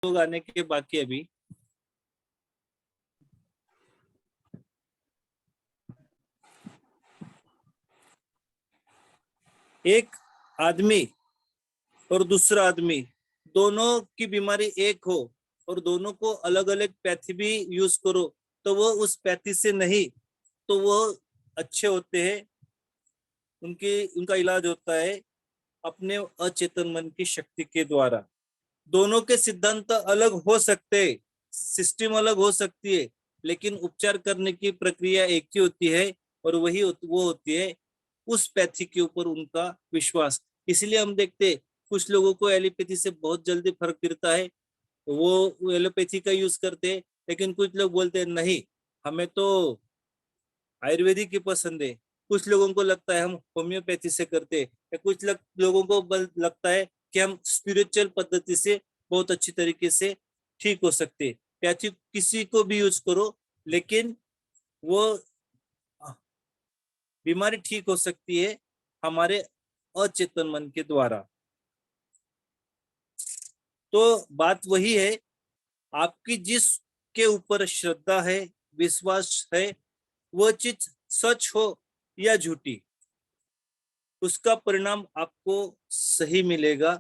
लोग आने के बाकी अभी। एक आदमी और दूसरा आदमी दोनों की बीमारी एक हो और दोनों को अलग अलग पैथी भी यूज करो तो वो उस पैथी से नहीं तो वो अच्छे होते हैं। उनका इलाज होता है अपने अचेतन मन की शक्ति के द्वारा। दोनों के सिद्धांत अलग हो सकते, सिस्टम अलग हो सकती है, लेकिन उपचार करने की प्रक्रिया एक ही होती है और वो होती है उस पैथी के ऊपर उनका विश्वास। इसलिए हम देखते कुछ लोगों को एलोपैथी से बहुत जल्दी फर्क गिरता है, वो एलोपैथी का यूज करते हैं। लेकिन कुछ लोग बोलते हैं नहीं, हमें तो आयुर्वेदिक ही पसंद है। कुछ लोगों को लगता है हम होम्योपैथी से करते हैं, या कुछ लोगों को लगता है कि हम स्पिरिचुअल पद्धति से बहुत अच्छी तरीके से ठीक हो सकते। पैथी किसी को भी यूज करो, लेकिन वो बीमारी ठीक हो सकती है हमारे अचेतन मन के द्वारा। तो बात वही है, आपकी जिस के ऊपर श्रद्धा है, विश्वास है, वो चीज सच हो या झूठी, उसका परिणाम आपको सही मिलेगा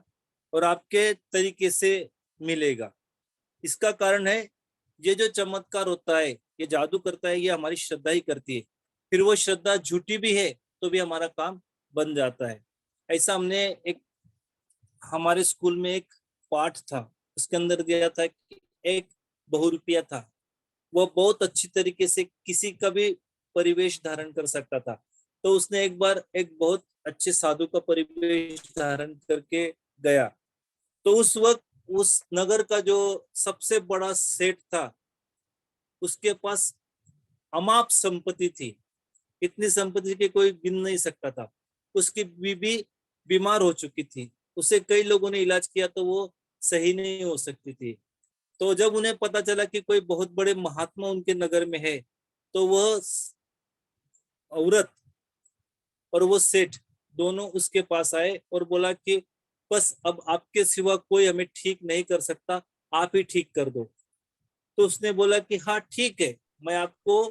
और आपके तरीके से मिलेगा। इसका कारण है ये जो चमत्कार होता है, ये जादू करता है, ये हमारी श्रद्धा ही करती है। फिर वो श्रद्धा झूठी भी है तो भी हमारा काम बन जाता है। ऐसा हमने एक हमारे स्कूल में एक पाठ था, उसके अंदर दिया था कि एक बहुरूपिया था, वो बहुत अच्छी तरीके से किसी का भी परिवेश धारण कर सकता था। तो उसने एक बार एक बहुत अच्छे साधु का परिवेश धारण करके गया। तो उस वक्त उस नगर का जो सबसे बड़ा सेठ था, उसके पास अमाप संपत्ति थी, इतनी संपत्ति की कोई गिन नहीं सकता था। उसकी बीबी बीमार हो चुकी थी, उसे कई लोगों ने इलाज किया तो वो सही नहीं हो सकती थी। तो जब उन्हें पता चला कि कोई बहुत बड़े महात्मा उनके नगर में है, तो वह औरत और वो सेठ दोनों उसके पास आए और बोला कि बस अब आपके सिवा कोई हमें ठीक नहीं कर सकता, आप ही ठीक कर दो। तो उसने बोला कि हाँ ठीक है, मैं आपको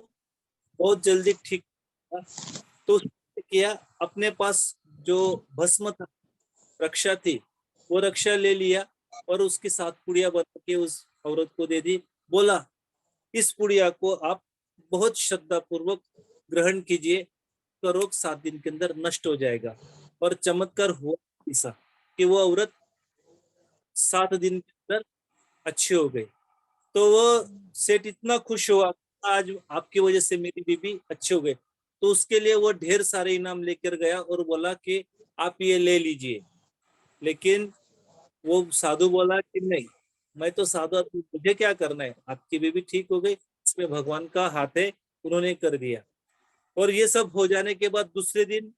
बहुत जल्दी ठीक। तो उसने किया, अपने पास जो भस्म था, रक्षा थी, वो रक्षा ले लिया और उसकी 7 पुड़िया बना के उस औरत को दे दी। बोला इस पुड़िया को आप बहुत श्रद्धा पूर्वक ग्रहण कीजिए, का रोग 7 दिन के अंदर नष्ट हो जाएगा। और चमत्कार हुआ ऐसा कि वो औरत 7 दिन के अंदर अच्छी हो गई। तो वो सेठ इतना खुश हुआ, आज आपकी वजह से मेरी बीबी अच्छी हो गई। तो उसके लिए वो ढेर सारे इनाम लेकर गया और बोला कि आप ये ले लीजिए। लेकिन वो साधु बोला कि नहीं, मैं तो साधु, मुझे क्या करना है, आपकी बीबी ठीक हो गई, इसमें भगवान का हाथ है, उन्होंने कर दिया। और ये सब हो जाने के बाद दूसरे दिन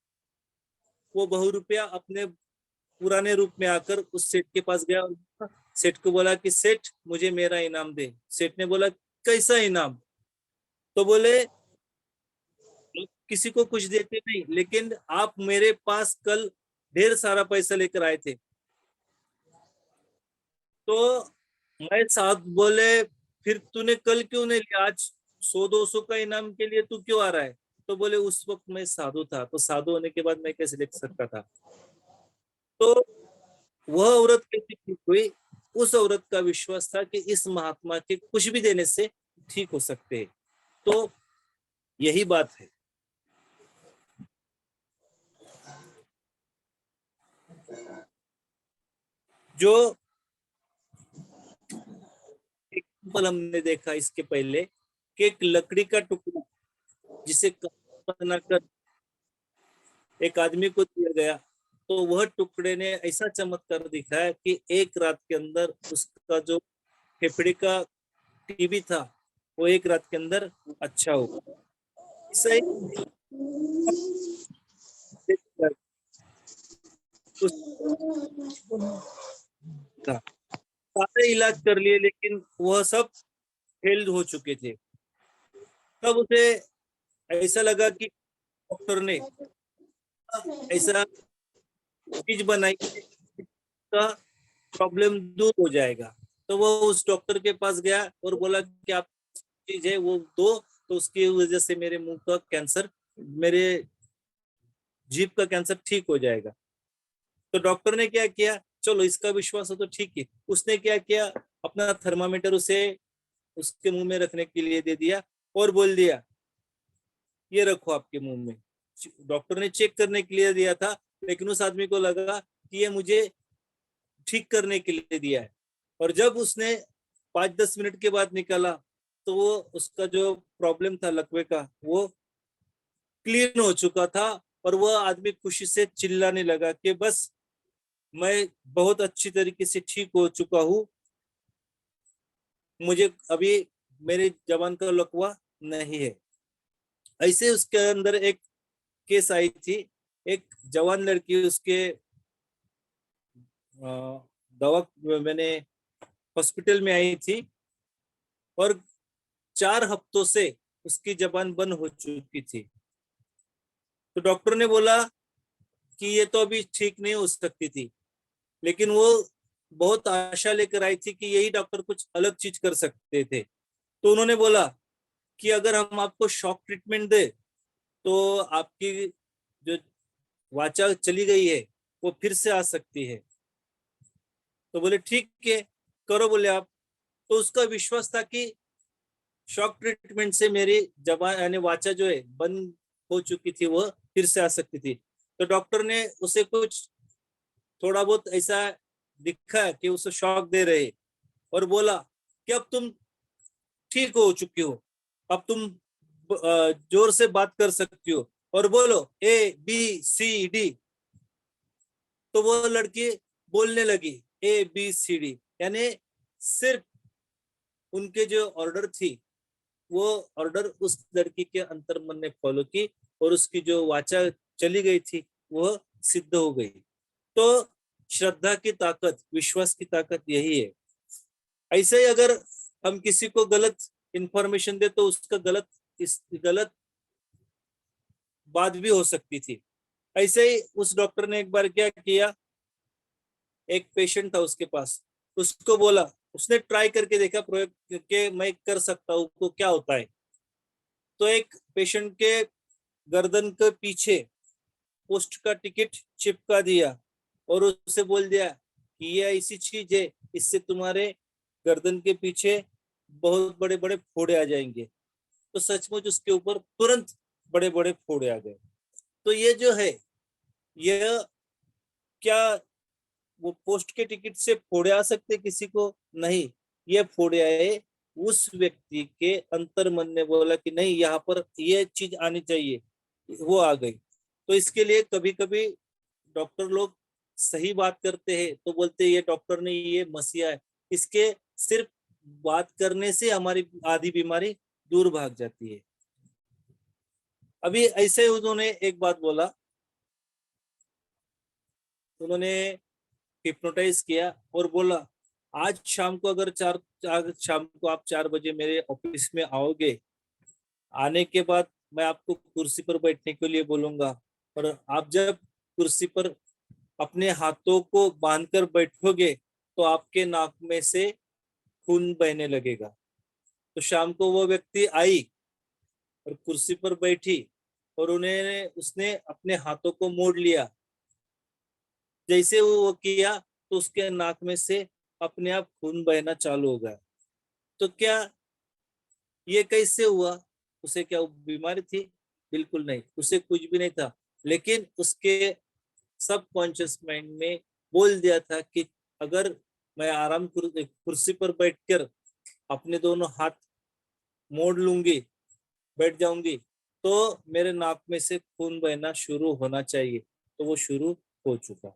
वो बहुरूपिया अपने पुराने रूप में आकर उस सेठ के पास गया और सेठ को बोला कि सेठ मुझे मेरा इनाम दे। सेठ ने बोला कैसा इनाम? तो बोले किसी को कुछ देते नहीं, लेकिन आप मेरे पास कल ढेर सारा पैसा लेकर आए थे। तो मैं साथ बोले फिर तूने कल क्यों नहीं लिया, आज 100-200 का इनाम के लिए तू क्यों आ रहा है? तो बोले उस वक्त मैं साधु था, तो साधु होने के बाद मैं कैसे देख सकता था। तो वह औरत कैसी ठीक हुई? उस औरत का विश्वास था कि इस महात्मा के कुछ भी देने से ठीक हो सकते हैं। तो यही बात है। जो एग्जाम्पल हमने देखा इसके पहले कि एक लकड़ी का टुकड़ा जिसे बनाकर एक आदमी को दिया गया, तो वह टुकड़े ने ऐसा चमत्कार दिखाया कि एक रात के अंदर उसका जो फेफड़े का टीबी था वो एक रात के अंदर अच्छा हो गया। सही था, सारे इलाज कर लिए लेकिन वह सब फेल्ड हो चुके थे। तब उसे ऐसा लगा कि डॉक्टर ने ऐसा चीज बनाई का प्रॉब्लम दूर हो जाएगा। तो वो उस डॉक्टर के पास गया और बोला कि आप चीज है वो दो, तो उसकी वजह से मेरे मुंह का कैंसर, मेरे जीभ का कैंसर ठीक हो जाएगा। तो डॉक्टर ने क्या किया, चलो इसका विश्वास हो तो ठीक है, उसने क्या किया, अपना थर्मामीटर उसे उसके मुंह में रखने के लिए दे दिया और बोल दिया ये रखो आपके मुंह में। डॉक्टर ने चेक करने के लिए दिया था, लेकिन उस आदमी को लगा कि ये मुझे ठीक करने के लिए दिया है। और जब उसने 5-10 मिनट के बाद निकाला, तो वो उसका जो प्रॉब्लम था लकवे का वो क्लीन हो चुका था। और वह आदमी खुशी से चिल्लाने लगा कि बस मैं बहुत अच्छी तरीके से ठीक हो चुका हूँ, मुझे अभी मेरे जबान का लकवा नहीं है। ऐसे उसके अंदर एक केस आई थी, एक जवान लड़की उसके दवा मैंने हॉस्पिटल में आई थी और 4 हफ्तों से उसकी जबान बंद हो चुकी थी। तो डॉक्टर ने बोला कि ये तो अभी ठीक नहीं हो सकती थी, लेकिन वो बहुत आशा लेकर आई थी कि यही डॉक्टर कुछ अलग चीज कर सकते थे। तो उन्होंने बोला कि अगर हम आपको शॉक ट्रीटमेंट दे तो आपकी जो वाचा चली गई है वो फिर से आ सकती है। तो बोले ठीक है, करो बोले आप। तो उसका विश्वास था कि शॉक ट्रीटमेंट से मेरी जबान यानी वाचा जो है बंद हो चुकी थी वो फिर से आ सकती थी। तो डॉक्टर ने उसे कुछ थोड़ा बहुत ऐसा दिखा कि उसे शॉक दे रहे और बोला कि अब तुम ठीक हो चुकी हो, अब तुम जोर से बात कर सकती हो और बोलो ABCD। तो वो लड़की बोलने लगी ABCD, यानी सिर्फ उनके जो ऑर्डर थी वो ऑर्डर उस लड़की के अंतर मन ने फॉलो की और उसकी जो वाचा चली गई थी वो सिद्ध हो गई। तो श्रद्धा की ताकत, विश्वास की ताकत यही है। ऐसे ही अगर हम किसी को गलत इंफॉर्मेशन दे तो उसका गलत बात भी हो सकती थी। ऐसे ही उस डॉक्टर ने एक बार क्या किया, एक पेशेंट था उसके पास, उसको बोला, उसने ट्राई करके देखा प्रयोग करके मैं कर सकता हूँ तो क्या होता है। तो एक पेशेंट के गर्दन के पीछे पोस्ट का टिकट चिपका दिया और उसे बोल दिया कि ये ऐसी चीज है, इससे तुम्हारे गर्दन के पीछे बहुत बड़े बड़े फोड़े आ जाएंगे। तो सचमुच उसके ऊपर तुरंत बड़े बड़े फोड़े आ गए। तो ये जो है, यह क्या वो पोस्ट के टिकट से फोड़े आ सकते किसी को? नहीं, ये फोड़े आए उस व्यक्ति के अंतर मन ने बोला कि नहीं यहाँ पर ये चीज आनी चाहिए, वो आ गई। तो इसके लिए कभी कभी डॉक्टर लोग सही बात करते हैं तो बोलते हैं ये डॉक्टर ने ये मसीहा है, इसके सिर्फ बात करने से हमारी आधी बीमारी दूर भाग जाती है। अभी ऐसे उन्होंने एक बात बोला, उन्होंने हिप्नोटाइज किया और बोला आज शाम को अगर आज शाम को आप 4 बजे मेरे ऑफिस में आओगे, आने के बाद मैं आपको कुर्सी पर बैठने के लिए बोलूंगा और आप जब कुर्सी पर अपने हाथों को बांधकर बैठोगे तो आपके नाक में से खून बहने लगेगा। तो शाम को वो व्यक्ति आई और कुर्सी पर बैठी और उन्हें उसने अपने हाथों को मोड़ लिया। जैसे वो किया तो उसके नाक में से अपने आप खून बहना चालू हो गया। तो क्या ये कैसे हुआ? उसे क्या बीमारी थी? बिल्कुल नहीं, उसे कुछ भी नहीं था। लेकिन उसके सब कॉन्शियस माइंड में बोल दिया था कि अगर मैं आराम कुर्सी पर बैठकर अपने दोनों हाथ मोड़ लूंगी, बैठ जाऊंगी, तो मेरे नाक में से खून बहना शुरू होना चाहिए। तो वो शुरू हो चुका।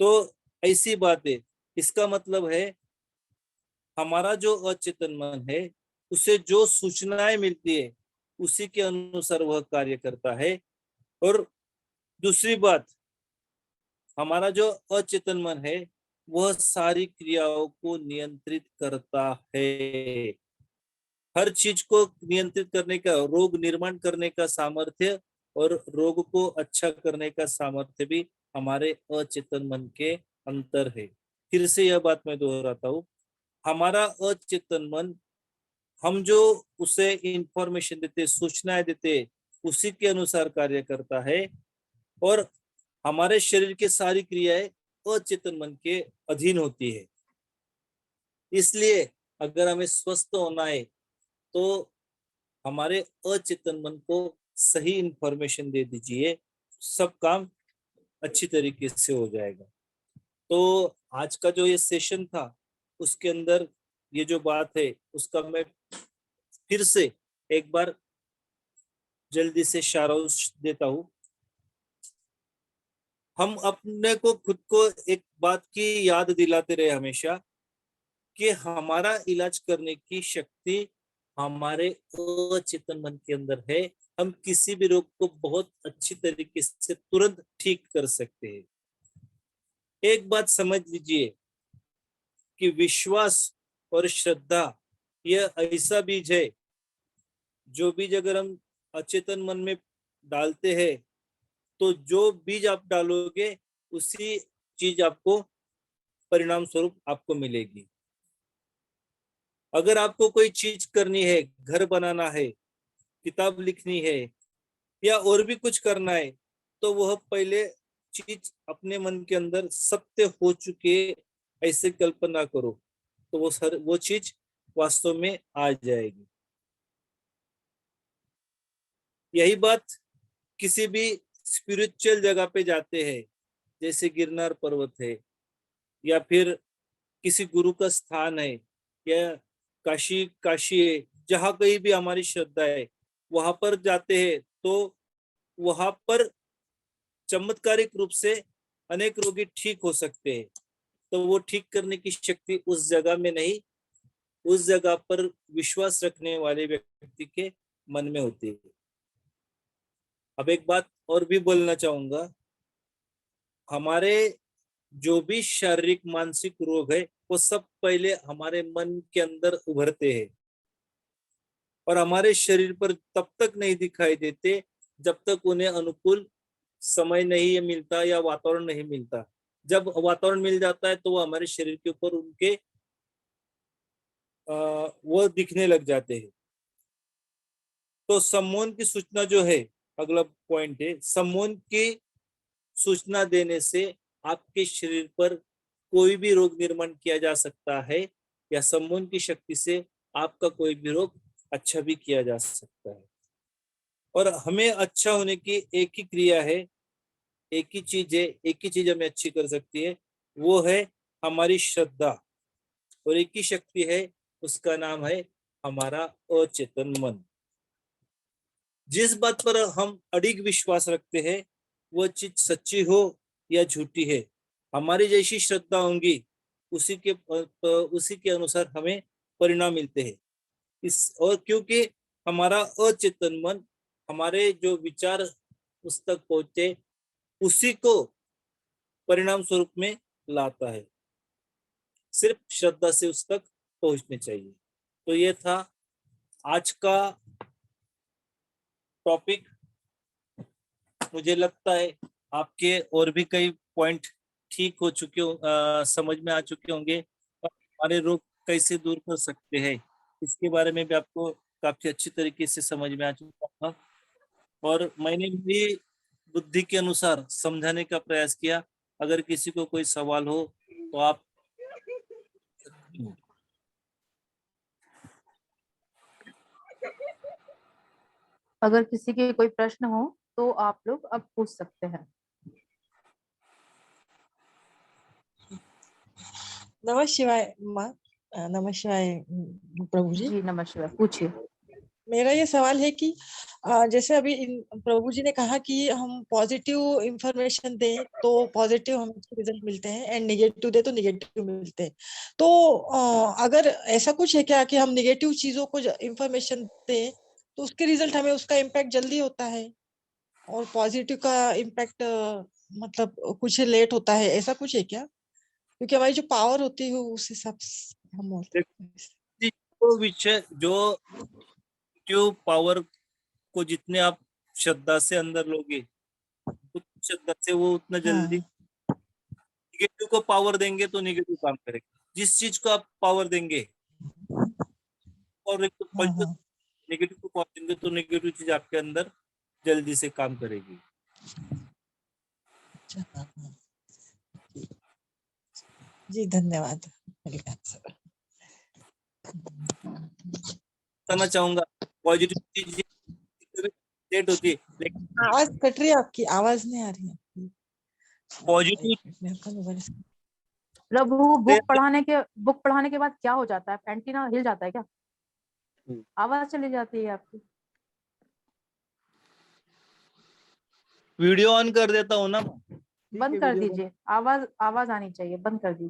तो ऐसी बात है। इसका मतलब है हमारा जो अचेतन मन है उसे जो सूचनाएं मिलती है उसी के अनुसार वह कार्य करता है। और दूसरी बात, हमारा जो अचेतन मन है वह सारी क्रियाओं को नियंत्रित करता है। हर चीज को नियंत्रित करने का, रोग निर्माण करने का सामर्थ्य और रोग को अच्छा करने का सामर्थ्य भी हमारे अचेतन मन के अंतर है। फिर से यह बात मैं दोहराता हूँ, हमारा अचेतन मन, हम जो उसे इंफॉर्मेशन देते, सूचनाएं देते, उसी के अनुसार कार्य करता है। और हमारे शरीर की सारी क्रियाएं अचेतन मन के अधीन होती है। इसलिए अगर हमें स्वस्थ होना है तो हमारे अचेतन मन को सही इंफॉर्मेशन दे दीजिए, सब काम अच्छी तरीके से हो जाएगा। तो आज का जो ये सेशन था उसके अंदर ये जो बात है उसका मैं फिर से एक बार जल्दी से सारांश देता हूँ। हम अपने को खुद को एक बात की याद दिलाते रहे हमेशा कि हमारा इलाज करने की शक्ति हमारे अचेतन मन के अंदर है। हम किसी भी रोग को बहुत अच्छी तरीके से तुरंत ठीक कर सकते हैं। एक बात समझ लीजिए कि विश्वास और श्रद्धा यह ऐसा बीज है, जो बीज अगर हम अचेतन मन में डालते हैं तो जो बीज आप डालोगे उसी चीज आपको परिणाम स्वरूप आपको मिलेगी। अगर आपको कोई चीज करनी है, घर बनाना है, किताब लिखनी है या और भी कुछ करना है, तो वह पहले चीज अपने मन के अंदर सत्य हो चुके ऐसे कल्पना करो, तो वो चीज वास्तव में आ जाएगी। यही बात किसी भी स्पिरिचुअल जगह पे जाते हैं, जैसे गिरनार पर्वत है या फिर किसी गुरु का स्थान है या काशी काशी है, जहां कहीं भी हमारी श्रद्धा है वहां पर जाते हैं तो वहां पर चमत्कारिक रूप से अनेक रोगी ठीक हो सकते हैं। तो वो ठीक करने की शक्ति उस जगह में नहीं, उस जगह पर विश्वास रखने वाले व्यक्ति के मन में होती है। अब एक बात और भी बोलना चाहूंगा, हमारे जो भी शारीरिक मानसिक रोग है वो सब पहले हमारे मन के अंदर उभरते हैं और हमारे शरीर पर तब तक नहीं दिखाई देते जब तक उन्हें अनुकूल समय नहीं मिलता या वातावरण नहीं मिलता। जब वातावरण मिल जाता है तो वो हमारे शरीर के ऊपर उनके वो दिखने लग जाते हैं। तो सम्मोहन की सूचना जो है, अगला पॉइंट है, सम्मोहन की सूचना देने से आपके शरीर पर कोई भी रोग निर्माण किया जा सकता है या सम्मोहन की शक्ति से आपका कोई भी रोग अच्छा भी किया जा सकता है। और हमें अच्छा होने की एक ही क्रिया है, एक ही चीज है, एक ही चीज हमें अच्छी कर सकती है, वो है हमारी श्रद्धा। और एक ही शक्ति है, उसका नाम है हमारा अचेतन मन। जिस बात पर हम अडिग विश्वास रखते हैं वो चीज सच्ची हो या झूठी है, हमारी जैसी श्रद्धा होंगी उसी के अनुसार हमें परिणाम मिलते हैं। इस और क्योंकि हमारा अचेतन मन हमारे जो विचार उस तक पहुंचे उसी को परिणाम स्वरूप में लाता है, सिर्फ श्रद्धा से उस तक पहुंचने चाहिए। तो ये था आज का टॉपिक। मुझे लगता है आपके और भी कई पॉइंट ठीक हो चुके समझ में आ चुके होंगे और हमारे रोग कैसे दूर कर सकते हैं इसके बारे में भी आपको काफी अच्छी तरीके से समझ में आ चुका था। और मैंने भी बुद्धि के अनुसार समझाने का प्रयास किया। अगर किसी को कोई सवाल हो तो आप अगर किसी के कोई प्रश्न हो तो आप लोग अब पूछ सकते हैं। नमः शिवाय माँ। नमः शिवाय प्रभु जी। जी नमस्कार, पूछिए। मेरा ये सवाल है कि जैसे अभी प्रभु जी ने कहा कि हम पॉजिटिव इंफॉर्मेशन दें तो पॉजिटिव हमें रिजल्ट मिलते हैं एंड निगेटिव दे तो निगेटिव मिलते हैं। तो अगर ऐसा कुछ है क्या कि हम निगेटिव चीजों को इंफॉर्मेशन दें तो उसके रिजल्ट हमें उसका इम्पैक्ट जल्दी होता है और पॉजिटिव का इम्पैक्ट मतलब कुछ लेट होता है, ऐसा कुछ है क्या? क्योंकि हमारी जो पावर होती है उस हिसाब से हम बोलते हैं। जो विषय जो पावर को जितने आप श्रद्धा से अंदर लोगे, उतनी श्रद्धा से वो उतना जल्दी हाँ निगेटिव को पावर देंगे तो निगेटिव काम करेगा। जिस चीज को आप पावर देंगे और एक हाँ, हाँ, नेगेटिव को पावर देंगे तो नेगेटिव चीज आपके अंदर जल्दी से काम करेगी। अच्छा, हाँ, हाँ। जी धन्यवाद। Welcome sir. बताना चाहूंगा पॉजिटिव चीज सेट होती है, लेकिन आवाज कट रही है आपकी, आवाज नहीं आ रही है आपकी। पॉजिटिव एक मिनट, मेरे को मोबाइल से- प्रभु बुक पढ़ाने के बाद क्या हो जाता है? एंटीना हिल जाता है क्या? आवाज चली जाती है आपकी। वीडियो ऑन कर देता हूँ ना। बंद कर दीजिए, आवाज आवाज आनी चाहिए, बंद कर दीजिए।